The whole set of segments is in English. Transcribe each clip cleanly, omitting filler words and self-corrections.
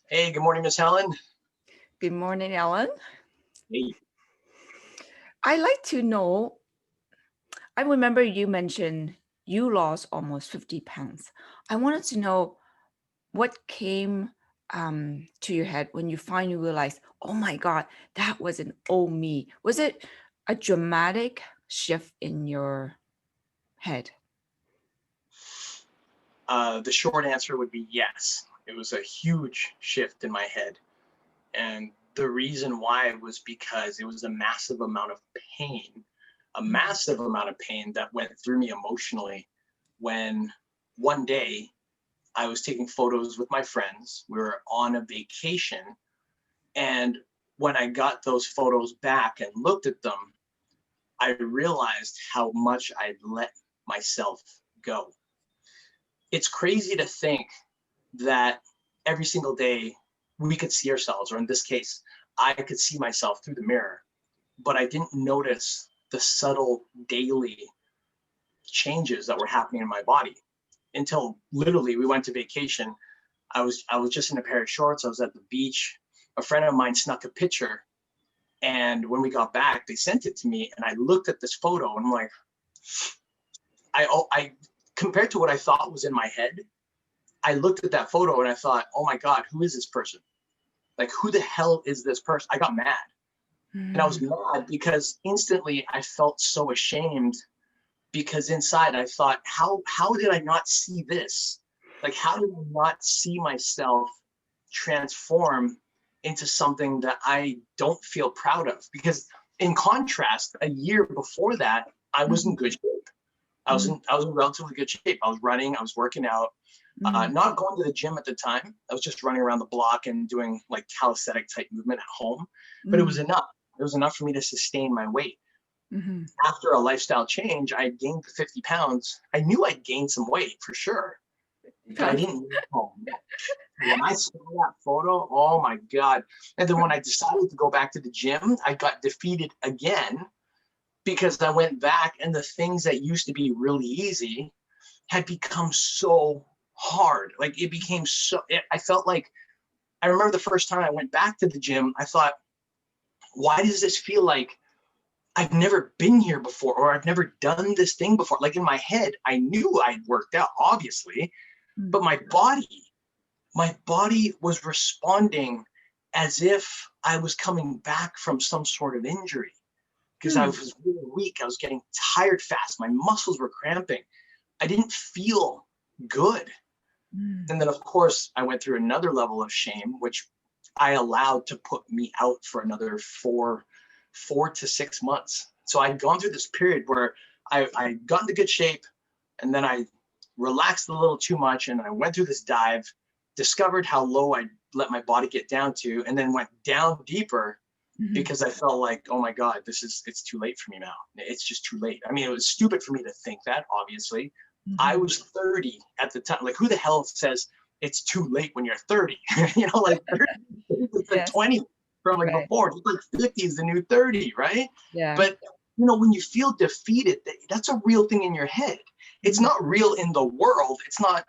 Hey, good morning, Miss Helen. Good morning, Ellen. Hey. I'd like to know, I remember you mentioned you lost almost 50 pounds. I wanted to know what came to your head when you finally realized, oh my God, that was an old me. Was it a dramatic shift in your head? The short answer would be yes. It was a huge shift in my head. And the reason why was because it was a massive amount of pain, a massive amount of pain that went through me emotionally when one day I was taking photos with my friends. We were on a vacation. And when I got those photos back and looked at them, I realized how much I'd let myself go. It's crazy to think that every single day we could see ourselves, or in this case, I could see myself through the mirror, but I didn't notice the subtle daily changes that were happening in my body until literally we went to vacation. I was just in a pair of shorts. I was at the beach. A friend of mine snuck a picture, and when we got back, they sent it to me, and I looked at this photo, and I'm like, I compared to what I thought was in my head, I looked at that photo and I thought, oh my God, who is this person? Like, who the hell is this person? I got mad. And I was mad because instantly I felt so ashamed because inside I thought, how did I not see this? Like, how did I not see myself transform into something that I don't feel proud of? Because in contrast, a year before that, I was in good shape. I was in relatively good shape. I was running, I was working out, not going to the gym at the time. I was just running around the block and doing like calisthenic type movement at home, but it was enough. It was enough for me to sustain my weight. After a lifestyle change, I gained 50 pounds. I knew I'd gained some weight for sure, but I didn't know. When I saw that photo, oh my God. And then when I decided to go back to the gym, I got defeated again because I went back and the things that used to be really easy had become so hard. Like it became so, I felt like, I remember the first time I went back to the gym, I thought, why does this feel like I've never been here before, or I've never done this thing before? Like in my head, I knew I'd worked out, obviously, but my body was responding as if I was coming back from some sort of injury because I was really weak. I was getting tired fast. My muscles were cramping. I didn't feel good. And then, of course, I went through another level of shame, which I allowed to put me out for another four to 6 months. So I'd gone through this period where I got into good shape, and then I relaxed a little too much, and I went through this dive, discovered how low I let my body get down to, and then went down deeper because I felt like, oh my God, it's too late for me now. It's just too late. I mean, it was stupid for me to think that, obviously. I was 30 at the time. Like, who the hell says it's too late when you're 30? Like 30 is the Yes. 20 from like Right. before. It's like 50 is the new 30, right? Yeah. But when you feel defeated, that's a real thing in your head. It's not real in the world. It's not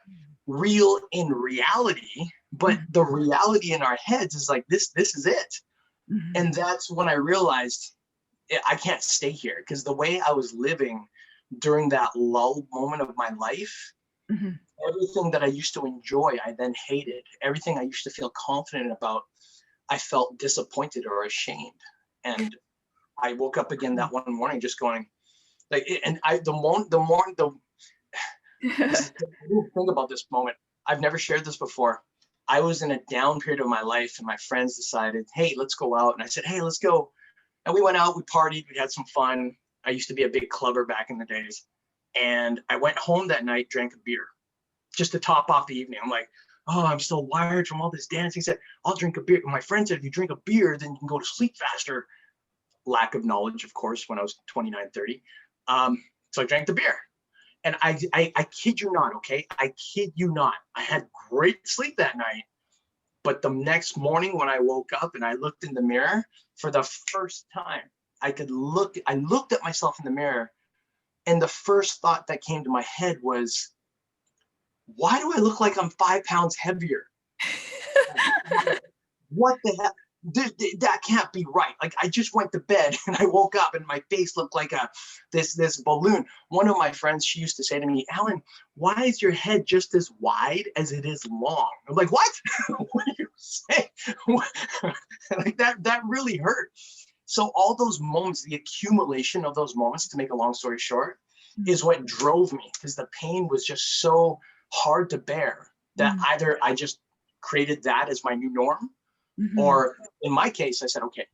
real in reality, but the reality in our heads is like this is it. And that's when I realized I can't stay here, because the way I was living during that lull moment of my life, everything that I used to enjoy, I then hated. Everything I used to feel confident about, I felt disappointed or ashamed. And I woke up again that one morning just going, like, and I, the moment, this is, I didn't think about this moment. I've never shared this before. I was in a down period of my life, and my friends decided, hey, let's go out. And I said, hey, let's go. And we went out, we partied, we had some fun. I used to be a big clubber back in the days. And I went home that night, drank a beer just to top off the evening. I'm like, oh, I'm still wired from all this dancing. He said, I'll drink a beer. My friend said, if you drink a beer, then you can go to sleep faster. Lack of knowledge, of course, when I was 29, 30. So I drank the beer. And I kid you not, okay? I kid you not. I had great sleep that night. But the next morning when I woke up and I looked in the mirror for the first time, I looked at myself in the mirror, and the first thought that came to my head was, why do I look like I'm 5 pounds heavier? What the hell? That can't be right. Like, I just went to bed and I woke up and my face looked like this balloon. One of my friends, she used to say to me, Helen, why is your head just as wide as it is long? I'm like, what? What are you saying? Like that really hurt. So all those moments, the accumulation of those moments, to make a long story short, is what drove me, because the pain was just so hard to bear that either I just created that as my new norm, or in my case, I said, okay,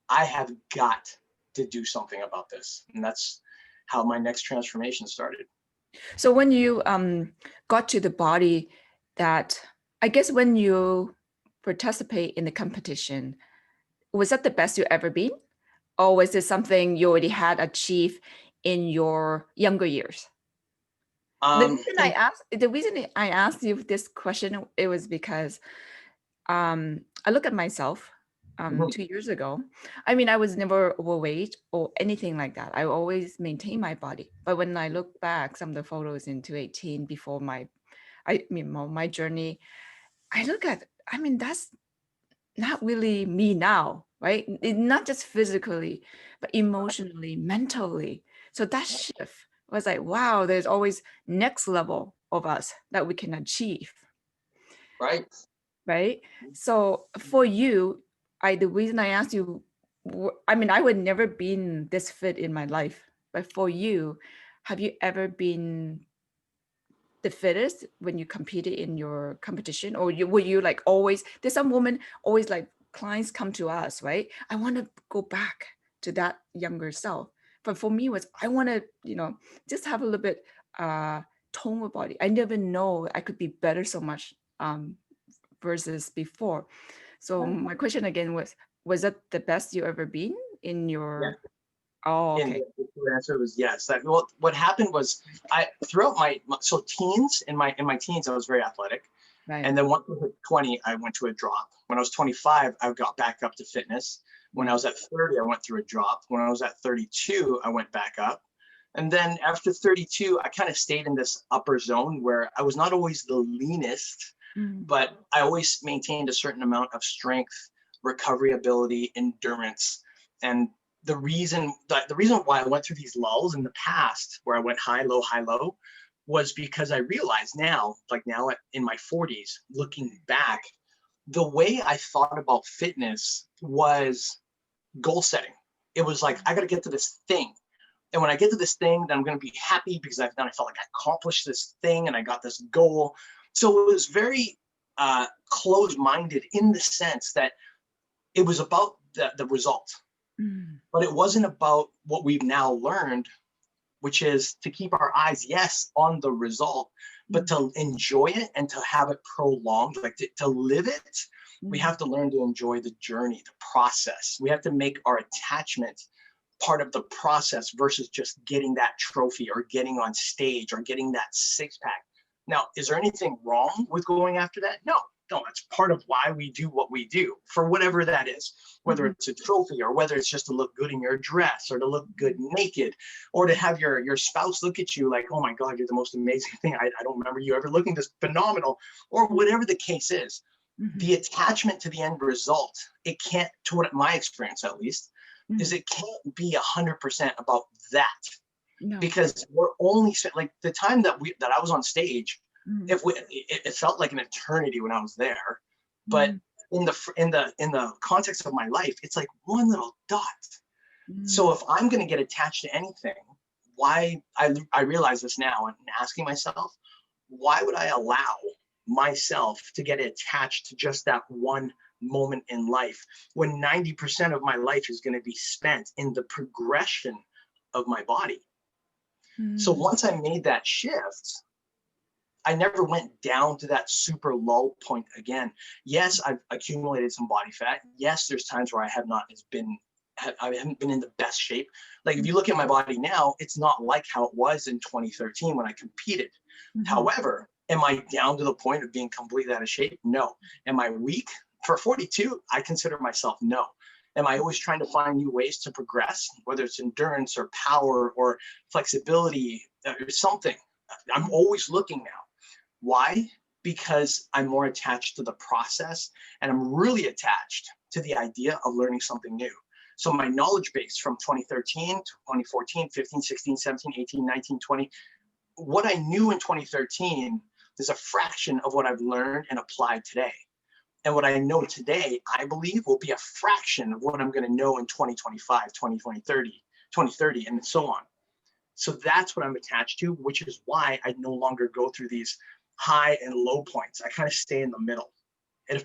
I have got to do something about this. And that's how my next transformation started. So when you got to the body that, I guess when you participate in the competition, was that the best you ever been? Or was it something you already had achieved in your younger years? The reason I asked you this question, it was because I look at myself 2 years ago. I mean, I was never overweight or anything like that. I always maintained my body. But when I look back, some of the photos in 2018 before my journey, I mean, that's not really me now, right? Not just physically, but emotionally, mentally. So that shift was like, wow, there's always next level of us that we can achieve. Right. Right. So for you, the reason I asked you, I mean, I would never been this fit in my life, but for you, have you ever been the fittest when you competed in your competition, or were you like always? There's some women always like clients come to us, right? I want to go back to that younger self, but for me was I want to, just have a little bit toned body. I never know I could be better so much versus before. So my question again was that the best you ever been in your? Yeah. Oh, And okay. the answer was yes. Well, what happened was, throughout my teens, in my teens, I was very athletic. Right. And then once I hit 20, I went to a drop. When I was 25, I got back up to fitness. When I was at 30, I went through a drop. When I was at 32, I went back up. And then after 32, I kind of stayed in this upper zone where I was not always the leanest, but I always maintained a certain amount of strength, recovery ability, endurance. And the reason why I went through these lulls in the past, where I went high, low, was because I realized now, in my 40s, looking back, the way I thought about fitness was goal setting. It was like, I got to get to this thing. And when I get to this thing, then I'm going to be happy because I felt like I accomplished this thing and I got this goal. So it was very closed-minded in the sense that it was about the result. But it wasn't about what we've now learned, which is to keep our eyes, yes, on the result, but to enjoy it and to have it prolonged, like to live it. We have to learn to enjoy the journey, the process. We have to make our attachment part of the process versus just getting that trophy or getting on stage or getting that six-pack. Now, is there anything wrong with going after that? No, that's part of why we do what we do, for whatever that is, whether it's a trophy or whether it's just to look good in your dress or to look good naked or to have your spouse look at you like, oh my God, you're the most amazing thing. I don't remember you ever looking this phenomenal, or whatever the case is. The attachment to the end result, it can't, to what my experience at least, is it can't be 100% about that. No. Because we're only like the time that I was on stage, it felt like an eternity when I was there, but in the context of my life, it's like one little dot. So if I'm going to get attached to anything, why I realize this now and asking myself, why would I allow myself to get attached to just that one moment in life when 90% of my life is going to be spent in the progression of my body? So once I made that shift, I never went down to that super low point again. Yes, I've accumulated some body fat. Yes, there's times where I haven't been in the best shape. Like if you look at my body now, it's not like how it was in 2013 when I competed. However, am I down to the point of being completely out of shape? No. Am I weak? For 42, I consider myself no. Am I always trying to find new ways to progress, whether it's endurance or power or flexibility or something? I'm always looking now. Why? because I'm more attached to the process, and I'm really attached to the idea of learning something new. So my knowledge base from 2013 to 2014, 15, 16, 17, 18, 19, 20, what I knew in 2013 is a fraction of what I've learned and applied today. And what I know today, I believe, will be a fraction of what I'm going to know in 2025, 2030, and so on. So that's what I'm attached to, which is why I no longer go through these high and low points. I kind of stay in the middle.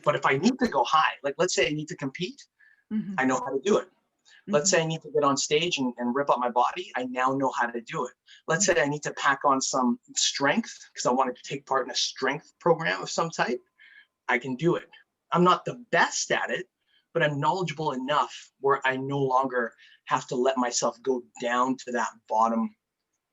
But if I need to go high, like let's say I need to compete, I know how to do it. Let's say I need to get on stage and rip up my body. I now know how to do it. Let's say I need to pack on some strength because I wanted to take part in a strength program of some type. I can do it. I'm not the best at it, but I'm knowledgeable enough where I no longer have to let myself go down to that bottom,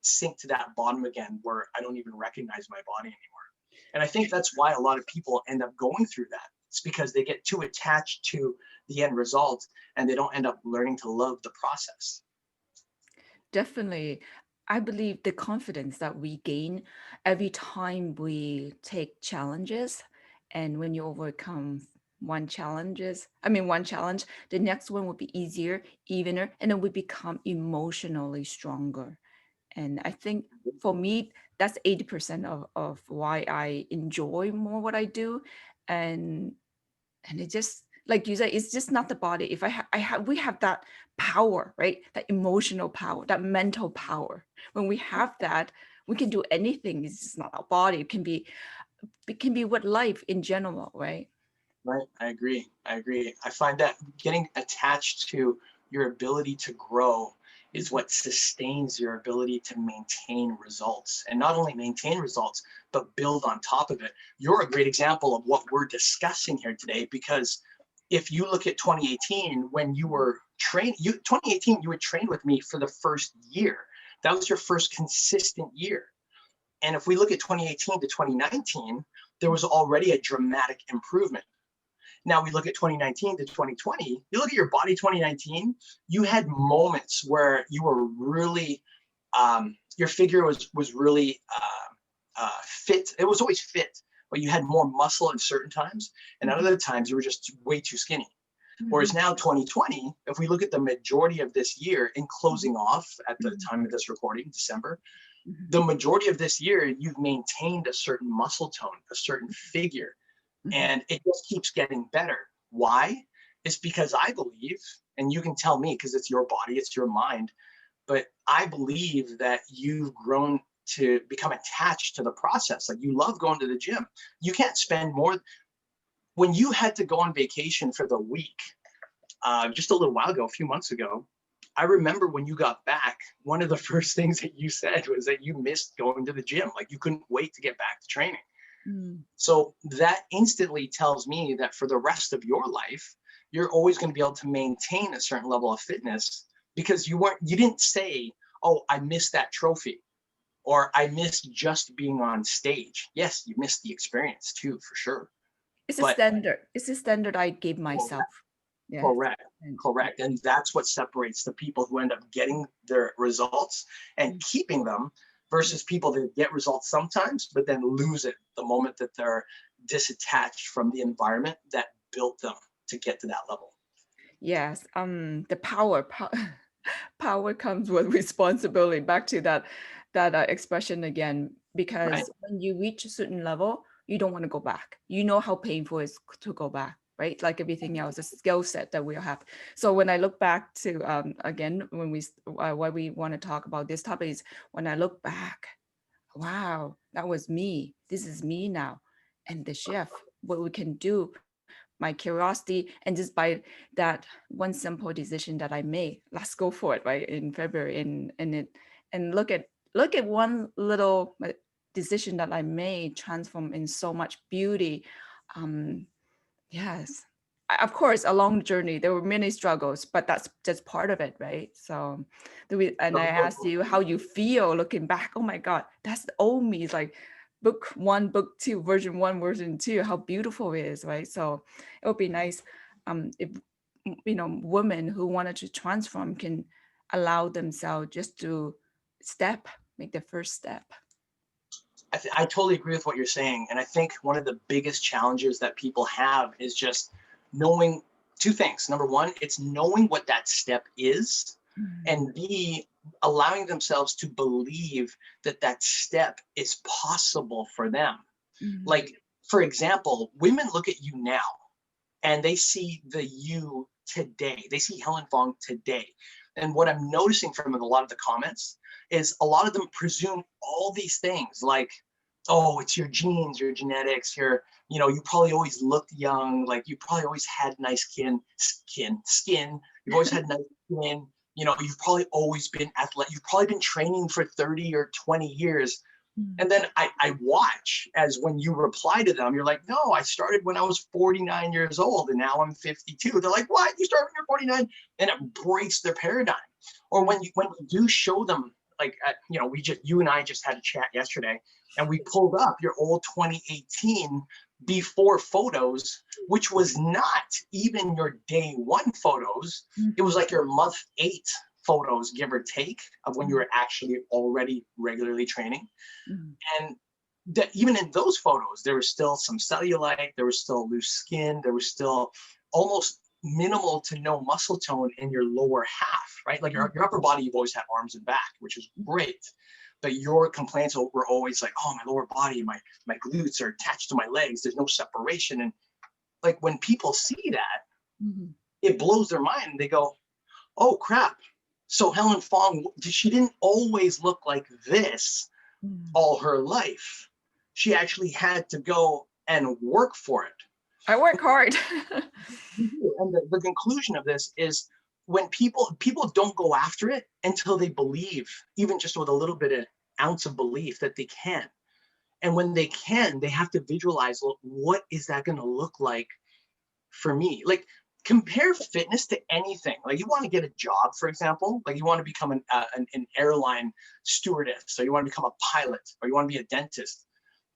sink to that bottom again, where I don't even recognize my body anymore. And I think that's why a lot of people end up going through that. It's because they get too attached to the end result and they don't end up learning to love the process. Definitely. I believe the confidence that we gain every time we take challenges, and when you overcome one challenge, the next one will be easier, evener, and then we become emotionally stronger. And I think for me, that's 80% of why I enjoy more what I do. And it just, like you said, it's just not the body. If we have that power, right? That emotional power, that mental power. When we have that, we can do anything. It's just not our body. It can be what life in general, right? Right. I agree. I find that getting attached to your ability to grow is what sustains your ability to maintain results, and not only maintain results, but build on top of it. You're a great example of what we're discussing here today, because if you look at 2018, when you were trained, 2018, you would train with me for the first year. That was your first consistent year. And if we look at 2018 to 2019, there was already a dramatic improvement. Now we look at 2019 to 2020, you look at your body 2019, you had moments where you were really, your figure was really fit. It was always fit, but you had more muscle at certain times. And at other times you were just way too skinny. Whereas now 2020, if we look at the majority of this year in closing off at the time of this recording, December, the majority of this year, you've maintained a certain muscle tone, a certain figure. And it just keeps getting better. Why? It's because I believe, and you can tell me because it's your body, it's your mind, but I believe that you've grown to become attached to the process. Like, you love going to the gym. You can't spend more. When you had to go on vacation for the week, just a little while ago, a few months ago, I remember when you got back, one of the first things that you said was that you missed going to the gym. Like, you couldn't wait to get back to training. So that instantly tells me that for the rest of your life, you're always going to be able to maintain a certain level of fitness, because you didn't say, oh, I missed that trophy, or I missed just being on stage. Yes, you missed the experience too, for sure. It's a standard. It's a standard I gave myself. Yes. Correct. And that's what separates the people who end up getting their results and keeping them versus people that get results sometimes, but then lose it the moment that they're disattached from the environment that built them to get to that level. Yes. The power comes with responsibility. Back to that expression again, because when you reach a certain level, you don't want to go back. You know how painful it is to go back, right? Like everything else, a skill set that we have. So when I look back to, again, when why we want to talk about this topic is, when I look back, wow, that was me. This is me now. And the shift, what we can do, my curiosity, and just by that one simple decision that I made, let's go for it, right? In February, and look at one little decision that I made transform in so much beauty. Yes. Of course, along the journey, there were many struggles, but that's just part of it, right? So, and I asked you how you feel looking back. Oh my God, that's the old me. It's like book 1, book 2, version 1, version 2. How beautiful it is, right? So it would be nice if women who wanted to transform can allow themselves just to make the first step. I totally agree with what you're saying. And I think one of the biggest challenges that people have is just knowing two things. Number one, it's knowing what that step is, and B, allowing themselves to believe that that step is possible for them. Like, for example, women look at you now and they see the you today. They see Helen Fong today. And what I'm noticing from a lot of the comments is a lot of them presume all these things like, oh, it's your genes, your genetics, you probably always looked young, like you probably always had nice skin. You've always had nice skin. You've probably always been athletic. You've probably been training for 30 or 20 years. And then I watch as when you reply to them, you're like, no, I started when I was 49 years old and now I'm 52. They're like, what? You started when you're 49? And it breaks their paradigm. Or when you do show them, like, you and I just had a chat yesterday and we pulled up your old 2018 before photos, which was not even your day one photos. It was like your month 8 photos, give or take, of when you were actually already regularly training. And that even in those photos, there was still some cellulite, there was still loose skin, there was still almost minimal to no muscle tone in your lower half, right? Like your upper body, you've always had arms and back, which is great. But your complaints were always like, oh, my lower body, my glutes are attached to my legs, there's no separation. And like when people see that, it blows their mind. They go, oh crap. So Helen Fong, she didn't always look like this all her life. She actually had to go and work for it. I work hard. And the conclusion of this is when people don't go after it until they believe, even just with a little bit of ounce of belief that they can. And when they can, they have to visualize, well, what is that going to look like for me? Like, compare fitness to anything. Like, you want to get a job, for example, like you want to become an airline stewardess, or you want to become a pilot, or you want to be a dentist.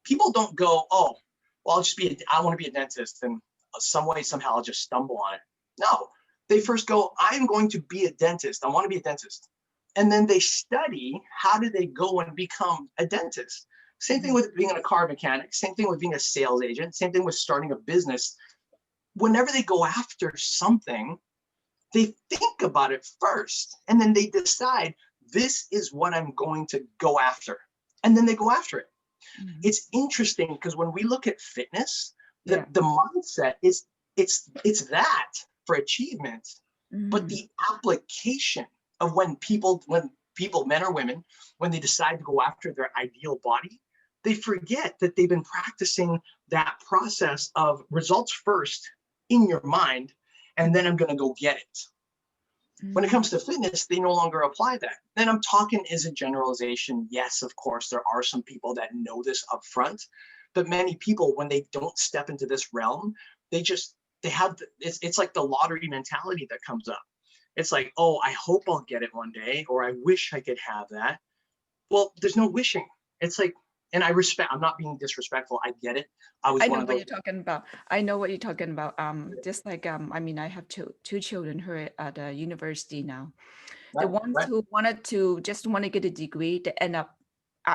People don't go, oh, well, I want to be a dentist, and some way, somehow I'll just stumble on it. No, they first go, I'm going to be a dentist. I want to be a dentist. And then they study, how do they go and become a dentist? Same thing with being a car mechanic, same thing with being a sales agent, same thing with starting a business. Whenever they go after something, they think about it first, and then they decide, this is what I'm going to go after. And then they go after it. It's interesting because when we look at fitness, the mindset is it's that for achievement, but the application of when people, men or women, when they decide to go after their ideal body, they forget that they've been practicing that process of results first in your mind, and then I'm going to go get it. When it comes to fitness, they no longer apply that. Then I'm talking as a generalization. Yes, of course, there are some people that know this up front, but many people, when they don't step into this realm, it's like the lottery mentality that comes up. It's like, oh, I hope I'll get it one day, or I wish I could have that. Well, there's no wishing. It's like, and I'm not being disrespectful. I get it. I know what you're talking about. I know what you're talking about. Just like, I have two children who are at the university now. The ones who want to get a degree, they end up,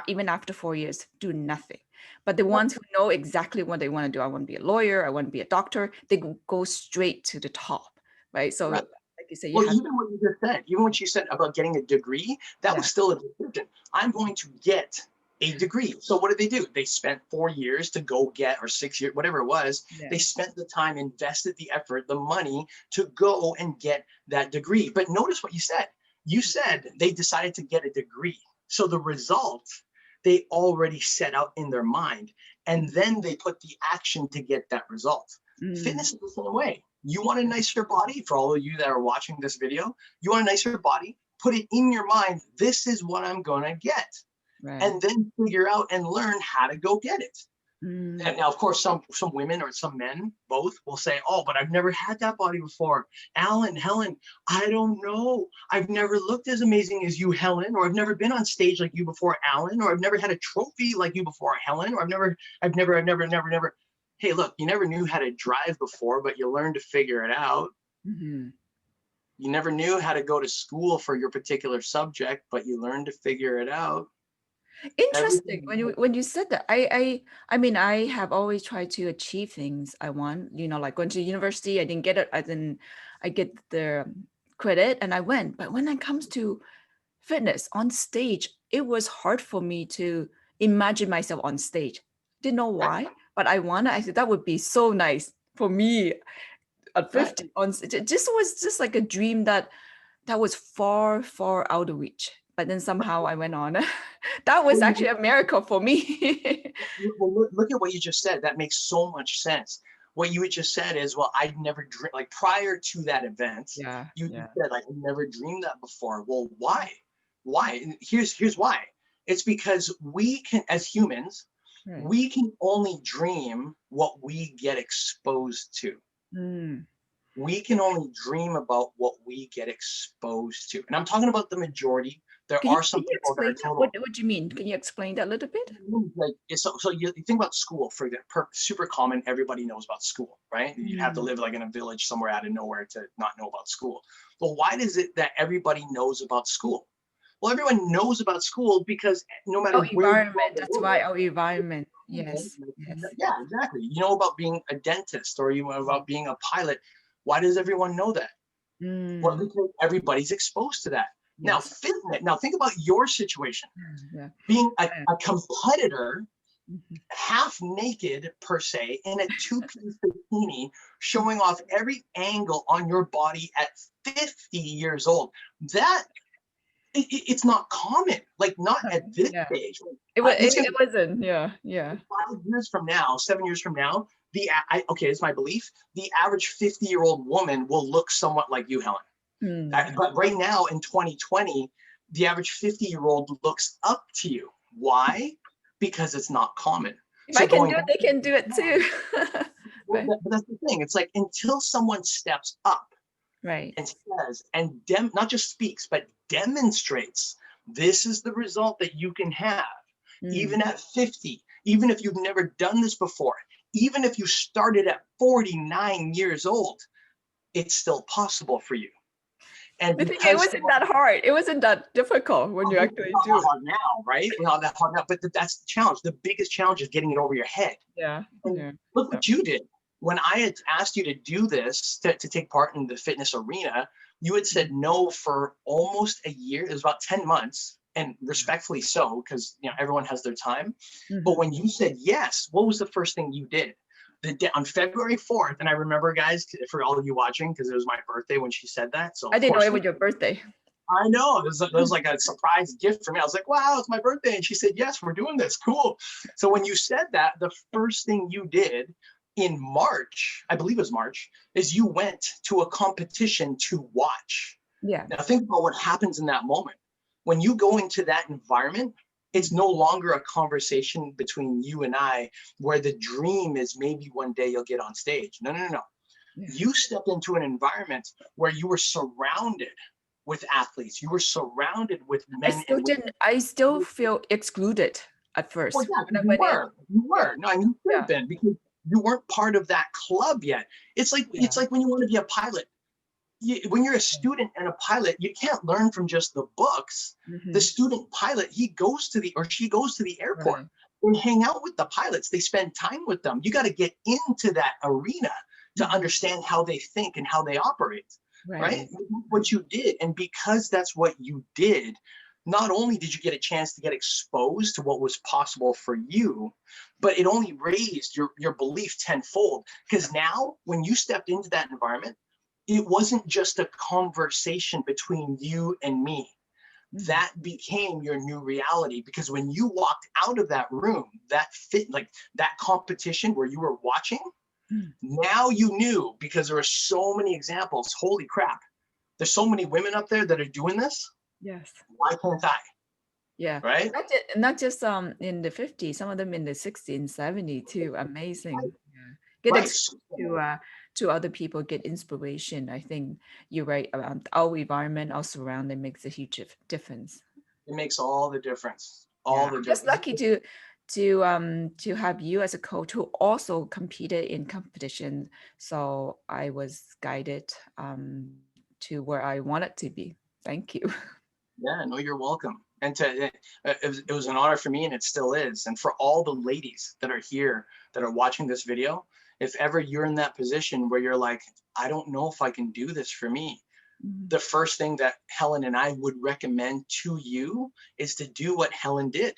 even after 4 years, do nothing. But the ones who know exactly what they want to do, I want to be a lawyer, I want to be a doctor, they go straight to the top, right? So, like you say, even what you just said, even when she said about getting a degree, that was still a decision. I'm going to get a degree. So what did? They spent 4 years to go get, or 6 years, whatever it was. They spent the time, invested the effort, the money to go and get that degree. But notice what you said. You said they decided to get a degree. So the result, they already set out in their mind, and then they put the action to get that result. Fitness is the same way. You want a nicer body, for all of you that are watching this video, you want a nicer body, put it in your mind, this is what I'm going to get. Right. And then figure out and learn how to go get it. And now, of course, some women or some men, both, will say, oh, but I've never had that body before. Helen, I don't know. I've never looked as amazing as you, Helen, or I've never been on stage like you before, Alan, or I've never had a trophy like you before, Helen, or I've never. Hey, look, you never knew how to drive before, but you learned to figure it out. You never knew how to go to school for your particular subject, but you learned to figure it out. Interesting. Everything. When you said that, I mean, I have always tried to achieve things I want. Like going to university, I didn't get it. I get the credit, and I went. But when it comes to fitness on stage, it was hard for me to imagine myself on stage. Didn't know Right, why, but I said that would be so nice for me at right. 50 on stage. It just was just like a dream that was far, far out of reach. But then somehow I went on. That was Well, actually a miracle for me. look at what you just said. That makes so much sense. What you had just said is, well, I'd never dream like prior to that event, Yeah, you yeah. said like I never dreamed that before. Well, why? Why? And here's why. It's because we can, as humans, Right. we can only dream what we get exposed to. Mm. We can only dream about what we get exposed to. And I'm talking about the majority. There Can you are can some you people that explain are that? What total. do you mean? Can you explain that a little bit? Like so you think about school for example, super common. Everybody knows about school, right? You'd have to Mm. live like in a village somewhere out of nowhere to not know about school. But why is it that everybody knows about school? Well, everyone knows about school because no matter Oh, where you go in environment. the That's why world, our environment. Yes, yes. yeah, exactly. You know about being a dentist or you know about being a pilot. Why does everyone know that? Well, Mm. because everybody's exposed to that. Now, Yes. fitness. Now, think about your situation. Yeah. Being Yeah. a competitor, Mhm. half naked per se, in a two-piece bikini, showing off every angle on your body at 50 years old. That it's not common. Like not at this Yeah. stage. It was. It's gonna It wasn't. Yeah. Yeah. be 5 years from now, 7 years from now. Okay, it's my belief. The average 50-year-old woman will look somewhat like you, Helen. Mm. But right now in 2020, the average 50-year-old looks up to you. Why? Because it's not common. If I So can going do it, back, they can do it too. Right. but that's the thing. It's like until someone steps up Right. and says and not just speaks, but demonstrates this is the result that you can have, Mm. even at 50, even if you've never done this before, even if you started at 49 years old, it's still possible for you. And The thing, it because wasn't that hard. It wasn't that difficult when you it's actually not do that it. hard now, right? We're not that hard now, but that's the challenge. The biggest challenge is getting it over your head. Yeah. And Yeah. look Yeah. what you did. When I had asked you to do this, to take part in the fitness arena, you had said no for almost a year. It was about 10 months, and respectfully so, because everyone has their time. But Mhm. when you said yes, what was the first thing you did? On February 4th, and I remember, guys, for all of you watching, because it was my birthday when she said that. So I of didn't know course it was your birthday. I know. It was like a surprise gift for me. I was like, wow, it's my birthday. And she said, yes, we're doing this. Cool. So when you said that, the first thing you did in March, I believe it was March, is you went to a competition to watch. Yeah. Now think about what happens in that moment. When you go into that environment, it's no longer a conversation between you and I where the dream is maybe one day you'll get on stage. No, no, no, no. Yeah. You stepped into an environment where you were surrounded with athletes. You were surrounded with I men still and didn't. I still feel excluded at well, first yeah, when I you went in. were. You Yeah. were. No, I mean, you should Yeah. have been because you weren't part of that club yet. Yeah. It's like when you want to be a pilot. When you're a student and a pilot, you can't learn from just the books. The Hmm. student pilot, he goes to the or she goes to the airport Right. and hang out with the pilots. They spend time with them. You got to get into that arena to Mhm. understand how they think and how they operate, right? Right. What you did. And because that's what you did, not only did you get a chance to get exposed to what was possible for you, but it only raised your belief tenfold. Because now, when you stepped into that environment, it wasn't just a conversation between you and me. Mhm. That became your new reality because when you walked out of that room, like that competition where you were watching, Mm. now you knew because there are so many examples. Holy crap. There's so many women up there that are doing this. Yes. Why can't I? Yeah. Right? Not just in the 50s, some of them in the 60s and 70s too. Right. Amazing. Yeah. Get Right. exposed to other people, get inspiration. I think you're right about our environment, our surrounding makes a huge difference. It makes all the difference. All Yeah. the I'm just difference. lucky to have you as a coach who also competed in competition. So I was guided to where I wanted to be. Thank you. Yeah, no, you're welcome. And it was an honor for me, and it still is. And for all the ladies that are here that are watching this video, if ever you're in that position where you're like, I don't know if I can do this for me, the first thing that Helen and I would recommend to you is to do what Helen did.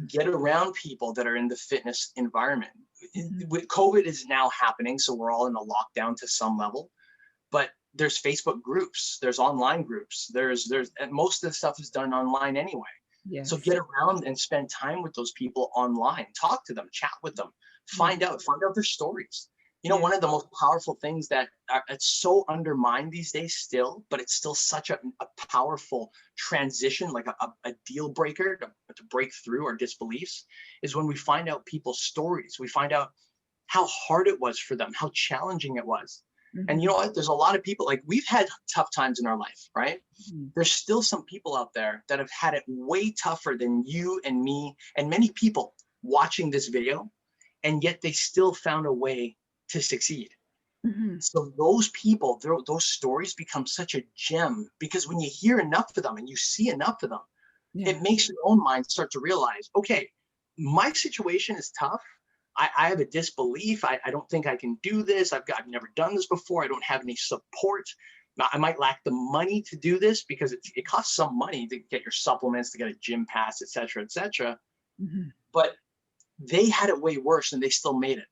Get around people that are in the fitness environment. With COVID is now happening, so we're all in a lockdown to some level, but there's Facebook groups, there's online groups, there's and most of the stuff is done online anyway. Yes. So get around and spend time with those people online, talk to them, chat with them, find out their stories. You know, one of the most powerful things that it's so undermined these days still, but it's still such a powerful transition, like a deal breaker to break through our disbeliefs, is when we find out people's stories. We find out how hard it was for them, how challenging it was. And you know what? There's a lot of people, like, we've had tough times in our life, right? There's still some people out there that have had it way tougher than you and me and many people watching this video, and yet they still found a way to succeed. So those people, those stories become such a gem, because when you hear enough of them and you see enough of them, it makes your own mind start to realize, okay, my situation is tough. I have a disbelief. I don't think I can do this. I've never done this before. I don't have any support. Now, I might lack the money to do this, because it costs some money to get your supplements, to get a gym pass, et cetera, et cetera. But they had it way worse and they still made it.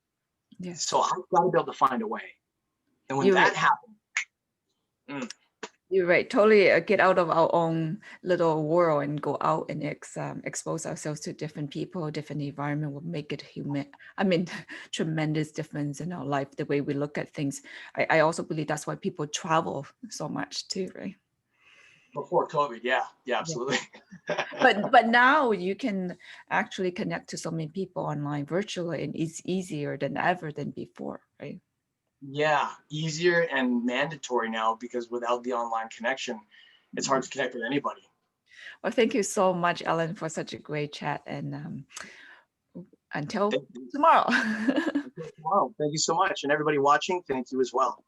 Yes. So I've got to be able to find a way. And when that happened, you're right. Totally get out of our own little world and go out and expose ourselves to different people, different environment will make it tremendous difference in our life, the way we look at things. I also believe that's why people travel so much too, right? Before COVID, yeah, absolutely. But now you can actually connect to so many people online virtually, and it's easier than ever than before, right? Yeah, easier and mandatory now, because without the online connection, it's hard to connect with anybody. Well, thank you so much, Ellen, for such a great chat. And until tomorrow. Until tomorrow. Thank you so much. And everybody watching, thank you as well.